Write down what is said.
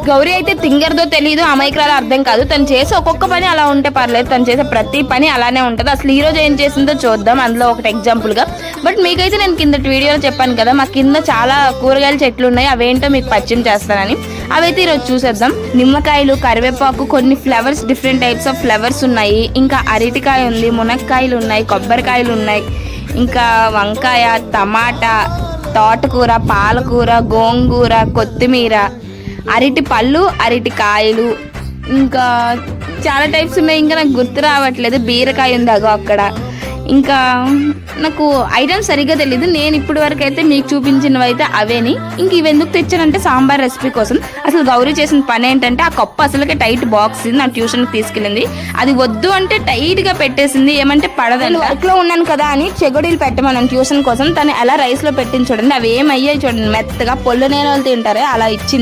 గౌరీ అయితే తింగర్దో తెలియదు, అమాయకురాలో అర్థం కాదు. తను చేసే ఒక్కొక్క పని అలా ఉంటే పర్లేదు, తను చేసే ప్రతి పని అలానే ఉంటుంది. అసలు ఈ రోజు ఏం చేసిందో చూద్దాం, అందులో ఒకటి ఎగ్జాంపుల్గా. బట్ మీకైతే నేను కిందటి వీడియోలో చెప్పాను కదా, మా కింద చాలా కూరగాయల చెట్లు ఉన్నాయి, అవేంటో మీకు పరిచయం చేస్తానని. అవైతే ఈరోజు చూసేద్దాం. నిమ్మకాయలు, కరివేపాకు, కొన్ని flowers, different types of flowers ఉన్నాయి. ఇంకా అరటికాయ ఉంది, మునక్కాయలు ఉన్నాయి, కొబ్బరికాయలు ఉన్నాయి, ఇంకా వంకాయ, టమాటా, తోటకూర, పాలకూర, గోంగూర, కొత్తిమీర, అరటి పళ్ళు, అరటి కాయలు, ఇంకా చాలా టైప్స్ ఉన్నాయి. ఇంకా నాకు గుర్తు రావట్లేదు. బీరకాయ ఉంది అగో అక్కడ. ఇంకా నాకు ఐటమ్స్ సరిగ్గా తెలీదు. నేను ఇప్పటి వరకు అయితే మీకు చూపించినవి అయితే అవేని. ఇంక ఇవి ఎందుకు తెచ్చానంటే సాంబార్ రెసిపీ కోసం. అసలు గౌరీ చేసిన పని ఏంటంటే, ఆ కప్పు అసలుకే టైట్ బాక్స్ నా ట్యూషన్కి తీసుకెళ్ళింది. అది వద్దు అంటే టైట్గా పెట్టేసింది, ఏమంటే పడదని. వర్క్లో ఉన్నాను కదా అని చెగొడీలు పెట్టమన్నాను ట్యూషన్ కోసం. తను ఎలా రైస్లో పెట్టింది చూడండి, అవి ఏమయ్యాయి చూడండి, మెత్తగా పొల్లు నేలలు తింటారే అలా ఇచ్చింది.